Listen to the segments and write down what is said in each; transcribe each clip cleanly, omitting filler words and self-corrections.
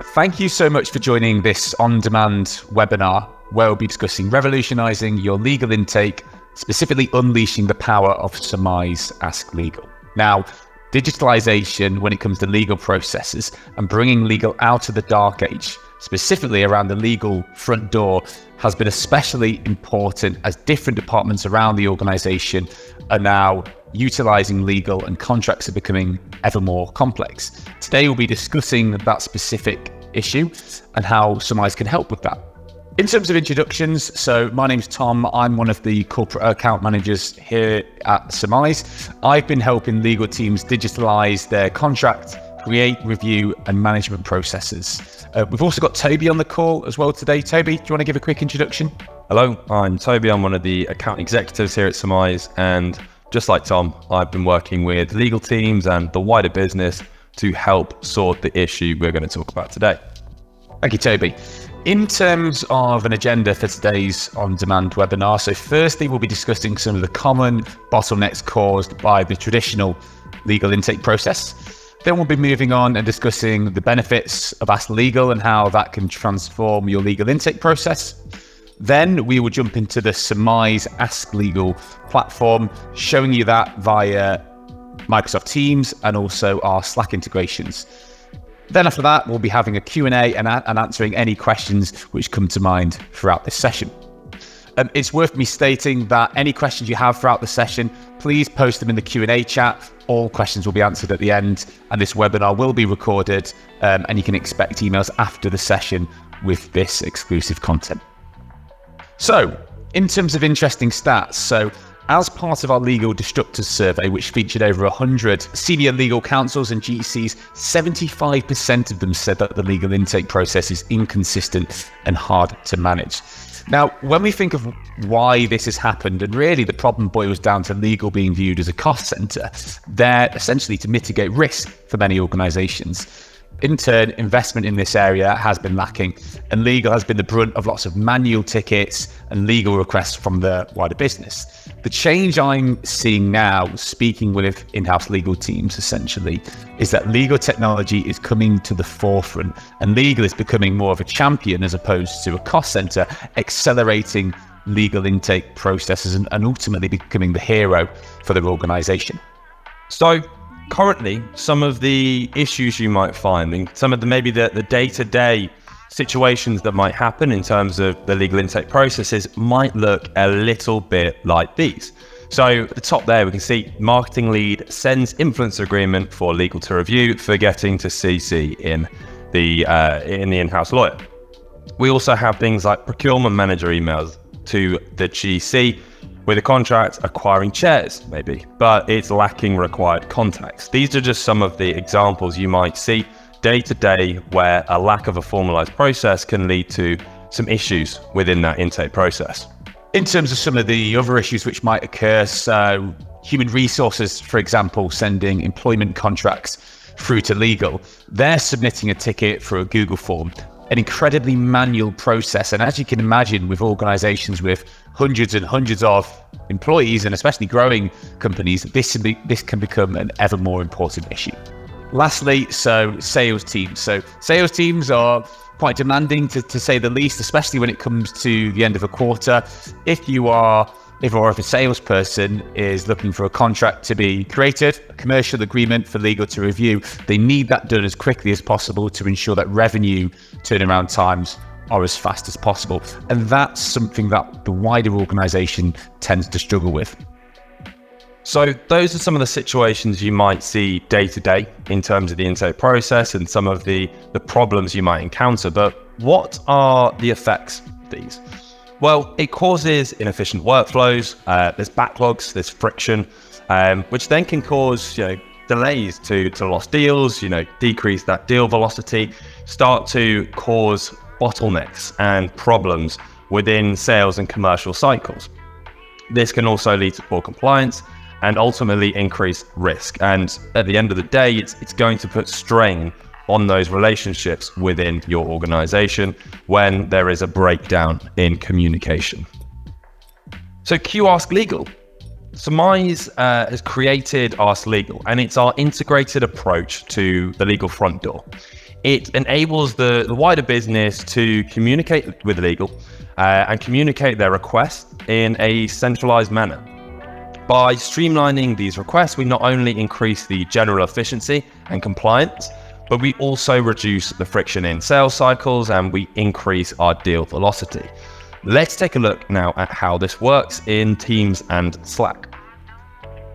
Thank you so much for joining this on-demand webinar where we'll be discussing revolutionizing your legal intake, specifically unleashing the power of Summize Ask Legal. Now, digitalization when it comes to legal processes and bringing legal out of the dark age, specifically around the legal front door, has been especially important as different departments around the organization are now utilizing legal and contracts are becoming ever more complex. Today, we'll be discussing that specific issue and how Summize can help with that. In terms of introductions, so my name's Tom. I'm one of the corporate account managers here at Summize. I've been helping legal teams digitalize their contract, create, review, and management processes. We've also got Toby on the call as well today. Toby, do you want to give a quick introduction? Hello, I'm Toby. I'm one of the account executives here at Summize, and just like Tom, I've been working with legal teams and the wider business to help sort the issue we're going to talk about today. Thank you, Toby. In terms of an agenda for today's on-demand webinar, so firstly, we'll be discussing some of the common bottlenecks caused by the traditional legal intake process. Then we'll be moving on and discussing the benefits of Ask Legal and how that can transform your legal intake process. Then we will jump into the Summize Ask Legal platform, showing you that via Microsoft Teams and also our Slack integrations. Then after that, we'll be having a Q&A and answering any questions which come to mind throughout this session. It's worth me stating that any questions you have throughout the session, please post them in the Q&A chat. All questions will be answered at the end, and this webinar will be recorded, and you can expect emails after the session with this exclusive content. So, in terms of interesting stats, so as part of our legal disruptors survey, which featured over 100 senior legal counsels and GCs, 75% of them said that the legal intake process is inconsistent and hard to manage. Now, when we think of why this has happened, and really the problem boils down to legal being viewed as a cost center, they're essentially to mitigate risk for many organizations. In turn, investment in this area has been lacking, and legal has been the brunt of lots of manual tickets and legal requests from the wider business. The change I'm seeing now, speaking with in-house legal teams essentially, is that legal technology is coming to the forefront, and legal is becoming more of a champion as opposed to a cost center, accelerating legal intake processes and ultimately becoming the hero for their organization. So, currently, some of the issues you might find, and some of the day-to-day situations that might happen in terms of the legal intake processes might look a little bit like these. So at the top there, we can see marketing lead sends influence agreement for legal to review, forgetting to CC in the in-house lawyer. We also have things like procurement manager emails to the GC with a contract acquiring chairs, maybe, but it's lacking required context. These are just some of the examples you might see day to day where a lack of a formalized process can lead to some issues within that intake process. In terms of some of the other issues which might occur, so human resources, for example, sending employment contracts through to legal, they're submitting a ticket for a Google form, an incredibly manual process. And as you can imagine, with organizations with hundreds and hundreds of employees, and especially growing companies, this can become an ever more important issue. Lastly, so sales teams. So sales teams are quite demanding to say the least, especially when it comes to the end of a quarter. If a salesperson is looking for a contract to be created, a commercial agreement for legal to review, they need that done as quickly as possible to ensure that revenue turnaround times are as fast as possible. And that's something that the wider organization tends to struggle with. So those are some of the situations you might see day to day in terms of the intake process and some of the problems you might encounter. But what are the effects of these? Well, it causes inefficient workflows, there's backlogs, there's friction, which then can cause delays to lost deals, decrease that deal velocity, start to cause bottlenecks and problems within sales and commercial cycles. This can also lead to poor compliance and ultimately increase risk. And at the end of the day, it's going to put strain on those relationships within your organization when there is a breakdown in communication. So Ask Legal. Summize has created Ask Legal, and it's our integrated approach to the legal front door. it enables the wider business to communicate with legal and communicate their requests in a centralized manner. By streamlining these requests, we not only increase the general efficiency and compliance, but we also reduce the friction in sales cycles and we increase our deal velocity. Let's take a look now at how this works in Teams and Slack.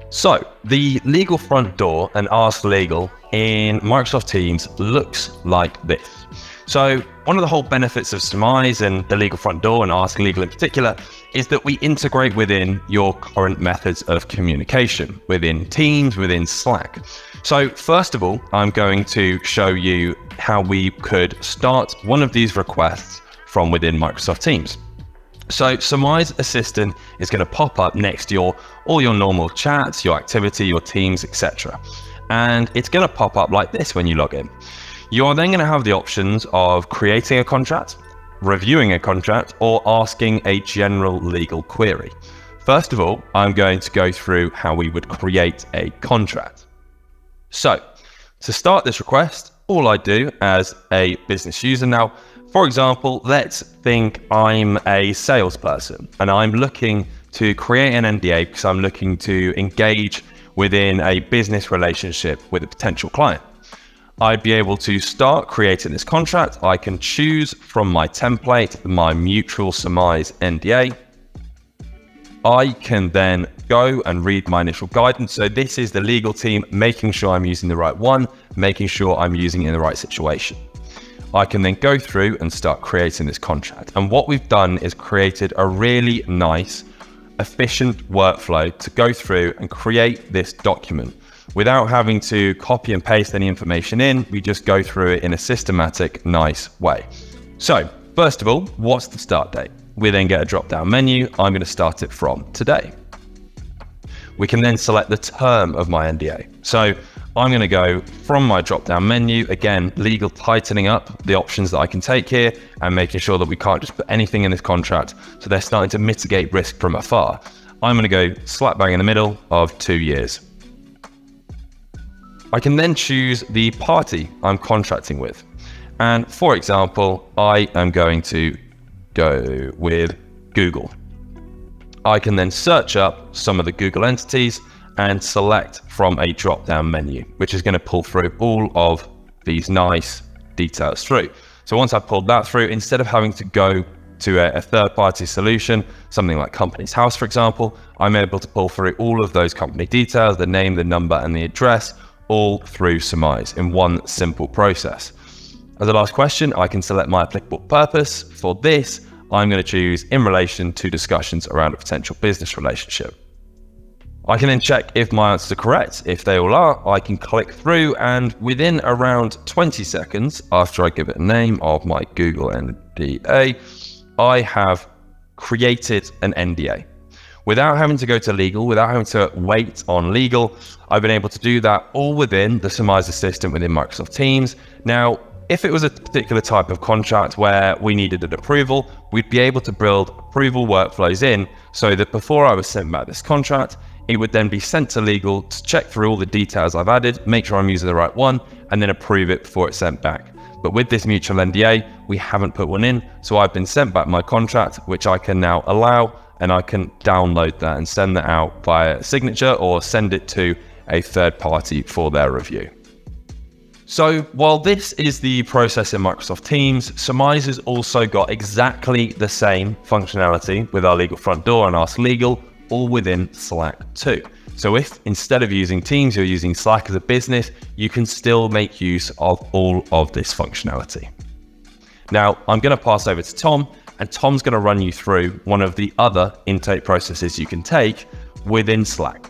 So the legal front door and Ask Legal in Microsoft Teams looks like this. So one of the whole benefits of Summize and the legal front door and Ask Legal in particular is that we integrate within your current methods of communication, within Teams, within Slack. So first of all, I'm going to show you how we could start one of these requests from within Microsoft Teams. So Summize Assistant is going to pop up next to all your normal chats, your activity, your Teams, etc. And it's going to pop up like this when you log in. You are then going to have the options of creating a contract, reviewing a contract, or asking a general legal query. First of all, I'm going to go through how we would create a contract. So to start this request, all I do as a business user now, for example, let's think I'm a salesperson and I'm looking to create an NDA because I'm looking to engage within a business relationship with a potential client. I'd be able to start creating this contract. I can choose from my template, my mutual Summize NDA. I can then go and read my initial guidance. So this is the legal team making sure I'm using the right one, making sure I'm using it in the right situation. I can then go through and start creating this contract. And what we've done is created a really nice, efficient workflow to go through and create this document. Without having to copy and paste any information in, we just go through it in a systematic, nice way. So first of all, what's the start date? We then get a drop-down menu. I'm going to start it from today. We can then select the term of my NDA. So I'm going to go from my drop-down menu, again, legal tightening up the options that I can take here and making sure that we can't just put anything in this contract. So they're starting to mitigate risk from afar. I'm going to go slap bang in the middle of 2 years. I can then choose the party I'm contracting with. And for example, I am going to go with Google. I can then search up some of the Google entities and select from a drop-down menu, which is going to pull through all of these nice details through. So once I've pulled that through, instead of having to go to a third-party solution, something like Companies House, for example, I'm able to pull through all of those company details, the name, the number, and the address, all through Summize in one simple process. As a last question, I can select my applicable purpose. For this, I'm going to choose in relation to discussions around a potential business relationship. I can then check if my answers are correct. If they all are, I can click through, and within around 20 seconds after I give it a name of my Google NDA, I have created an NDA. Without having to go to legal, without having to wait on legal, I've been able to do that all within the Summize Assistant within Microsoft Teams. Now, if it was a particular type of contract where we needed an approval, we'd be able to build approval workflows in so that before I was sent back this contract, it would then be sent to legal to check through all the details I've added, make sure I'm using the right one, and then approve it before it's sent back. But with this mutual NDA, we haven't put one in, so I've been sent back my contract, which I can now allow, and I can download that and send that out via signature or send it to a third party for their review. So while this is the process in Microsoft Teams, Summize has also got exactly the same functionality with our legal front door and Ask Legal, all within Slack too. So if instead of using Teams, you're using Slack as a business, you can still make use of all of this functionality. Now, I'm going to pass over to Tom, and Tom's going to run you through one of the other intake processes you can take within Slack.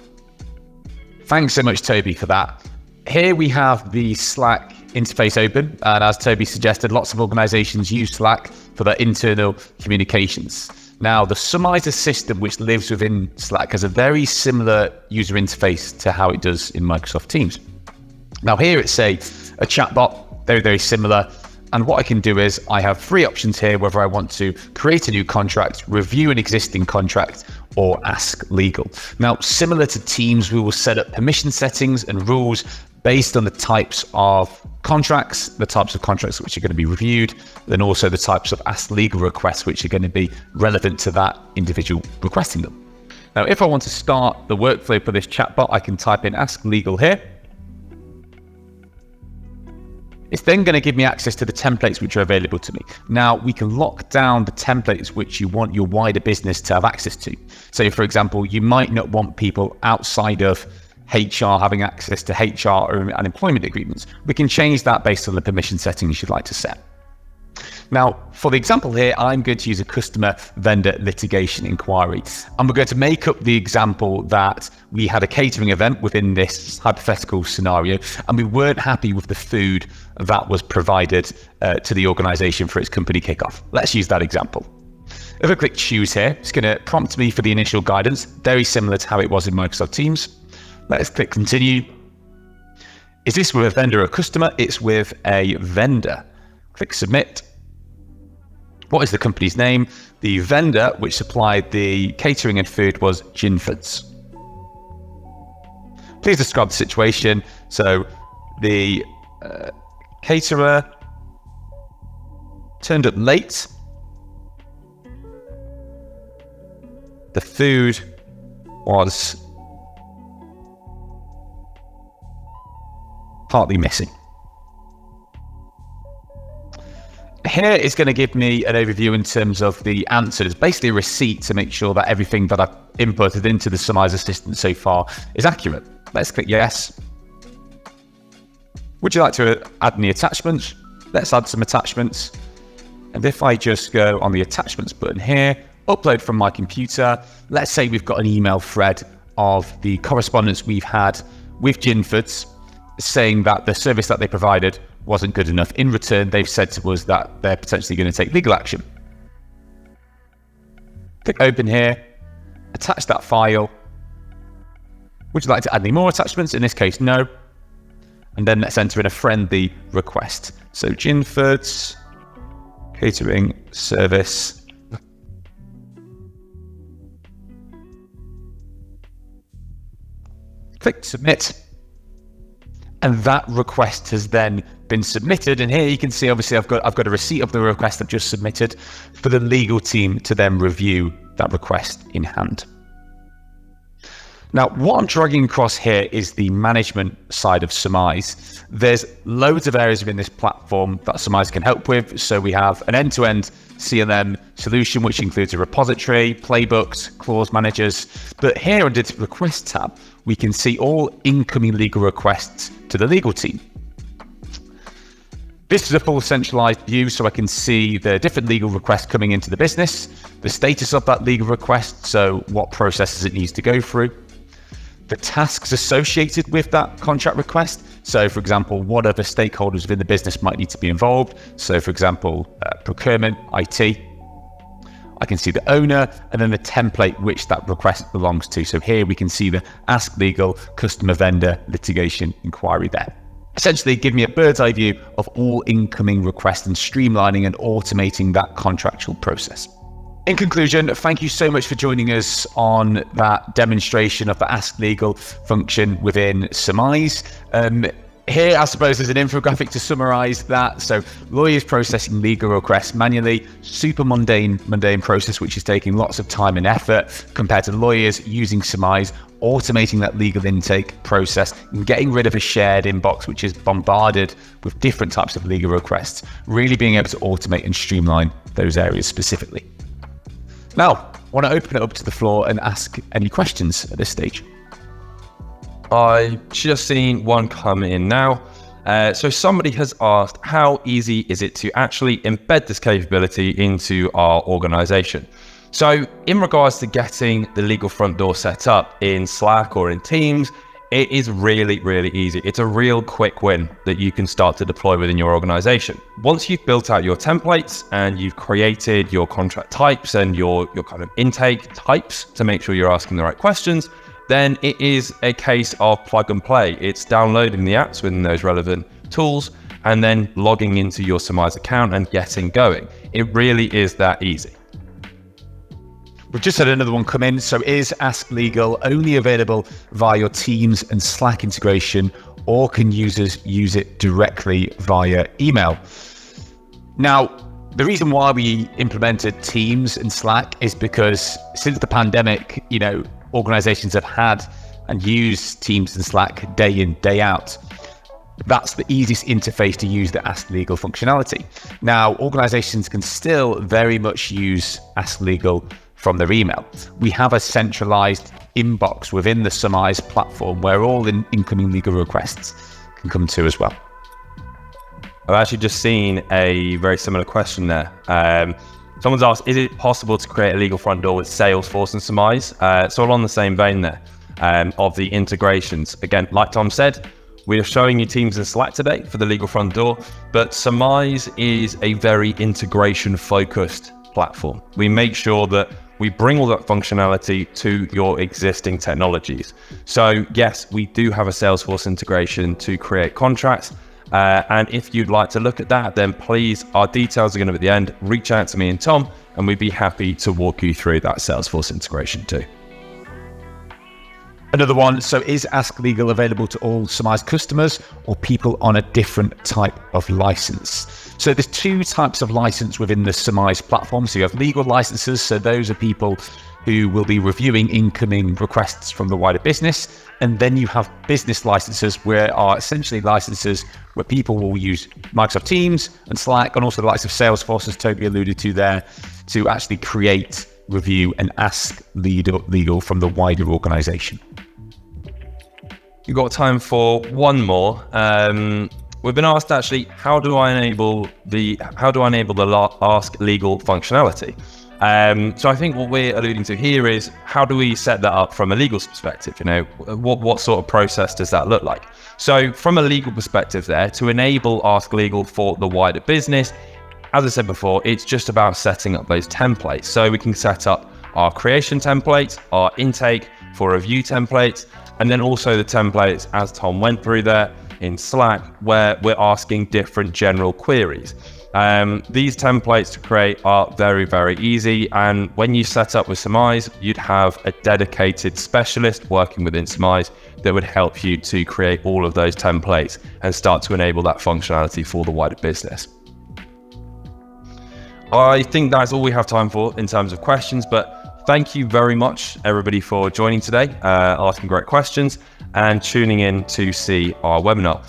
Thanks so much, Toby, for that. Here we have the Slack interface open, and as Toby suggested, lots of organizations use Slack for their internal communications. Now, the Summize Assistant, which lives within Slack, has a very similar user interface to how it does in Microsoft Teams. Now, here it's a chatbot, very, very similar. And what I can do is I have three options here, whether I want to create a new contract, review an existing contract, or ask legal. Now, similar to Teams, we will set up permission settings and rules based on the types of contracts, the types of contracts which are going to be reviewed, then also the types of Ask Legal requests which are going to be relevant to that individual requesting them. Now, if I want to start the workflow for this chatbot, I can type in Ask Legal here. It's then going to give me access to the templates which are available to me. Now, we can lock down the templates which you want your wider business to have access to. So, for example, you might not want people outside of HR having access to HR and employment agreements. We can change that based on the permission settings you'd like to set. Now, for the example here, I'm going to use a customer vendor litigation inquiry. And we're going to make up the example that we had a catering event within this hypothetical scenario, and we weren't happy with the food that was provided to the organization for its company kickoff. Let's use that example. If I click choose here, it's going to prompt me for the initial guidance, very similar to how it was in Microsoft Teams. Let's click continue. Is this with a vendor or a customer? It's with a vendor. Click submit. What is the company's name? The vendor which supplied the catering and food was Ginford's. Please describe the situation. So the caterer turned up late. The food was partly missing. Here it's going to give me an overview in terms of the answers, basically a receipt to make sure that everything that I've inputted into the Summize Assistant so far is accurate. Let's click yes. Would you like to add any attachments? Let's add some attachments. And if I just go on the attachments button here, upload from my computer, let's say we've got an email thread of the correspondence we've had with Ginford's saying that the service that they provided wasn't good enough. In return, they've said to us that they're potentially going to take legal action. Click open here, attach that file. Would you like to add any more attachments? In this case, no. And then let's enter in a friendly request. So Ginford's catering service. Click submit. And that request has then been submitted. And here you can see, obviously, I've got a receipt of the request I've just submitted for the legal team to then review that request in hand. Now, what I'm dragging across here is the management side of Summize. There's loads of areas within this platform that Summize can help with. So we have an end-to-end CLM solution, which includes a repository, playbooks, clause managers. But here under the request tab, we can see all incoming legal requests to the legal team. This is a full centralized view, so I can see the different legal requests coming into the business, the status of that legal request, so what processes it needs to go through, the tasks associated with that contract request. So for example, what other stakeholders within the business might need to be involved. So for example, procurement, IT. I can see the owner and then the template which that request belongs to. So here we can see the Ask Legal Customer Vendor Litigation Inquiry there. Essentially give me a bird's eye view of all incoming requests and streamlining and automating that contractual process. In conclusion, thank you so much for joining us on that demonstration of the Ask Legal function within Summize. Here, I suppose, there's an infographic to summarize that. So lawyers processing legal requests manually, super mundane process, which is taking lots of time and effort, compared to lawyers using Summize, automating that legal intake process and getting rid of a shared inbox, which is bombarded with different types of legal requests, really being able to automate and streamline those areas specifically. Now, I want to open it up to the floor and ask any questions at this stage. I just seen one come in now. So somebody has asked, how easy is it to actually embed this capability into our organization? So in regards to getting the legal front door set up in Slack or in Teams, it is really, really easy. It's a real quick win that you can start to deploy within your organization. Once you've built out your templates and you've created your contract types and your kind of intake types to make sure you're asking the right questions, then it is a case of plug and play. It's downloading the apps within those relevant tools and then logging into your Summize account and getting going. It really is that easy. We've just had another one come in. So is Ask Legal only available via your Teams and Slack integration, or can users use it directly via email? Now, the reason why we implemented Teams and Slack is because since the pandemic, organizations have had and used Teams and Slack day in, day out. That's the easiest interface to use the Ask Legal functionality. Now, organizations can still very much use Ask Legal from their email. We have a centralized inbox within the Summize platform where all incoming legal requests can come to as well. I've actually just seen a very similar question there. Someone's asked, is it possible to create a legal front door with Salesforce and Summize? So along the same vein there of the integrations. Again, like Tom said, we are showing you Teams and Slack today for the legal front door, but Summize is a very integration focused platform. We make sure that we bring all that functionality to your existing technologies. So yes, we do have a Salesforce integration to create contracts. And if you'd like to look at that, then please, our details are going to be at the end. Reach out to me and Tom, and we'd be happy to walk you through that Salesforce integration too. Another one, so is Ask Legal available to all Summize customers or people on a different type of license? So there's two types of license within the Summize platform. So you have legal licenses, so those are people who will be reviewing incoming requests from the wider business. And then you have business licenses, where are essentially licenses where people will use Microsoft Teams and Slack, and also the likes of Salesforce, as Toby alluded to there, to actually create, review, and ask legal from the wider organization. You've got time for one more. We've been asked actually, how do I enable the Ask Legal functionality? So I think what we're alluding to here is, how do we set that up from a legal perspective? What sort of process does that look like? So from a legal perspective there, to enable Ask Legal for the wider business, as I said before, it's just about setting up those templates. So we can set up our creation templates, our intake for review templates, and then also the templates, as Tom went through there in Slack, where we're asking different general queries. These templates to create are very, very easy. And when you set up with Summize, you'd have a dedicated specialist working within Summize that would help you to create all of those templates and start to enable that functionality for the wider business. I think that's all we have time for in terms of questions, but thank you very much, everybody, for joining today, asking great questions and tuning in to see our webinar.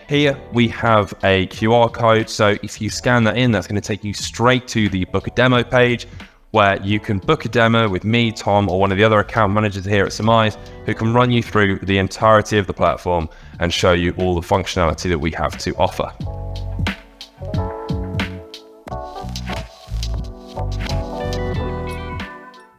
Here we have a QR code. So if you scan that in, that's going to take you straight to the book a demo page, where you can book a demo with me, Tom, or one of the other account managers here at Summize, who can run you through the entirety of the platform and show you all the functionality that we have to offer.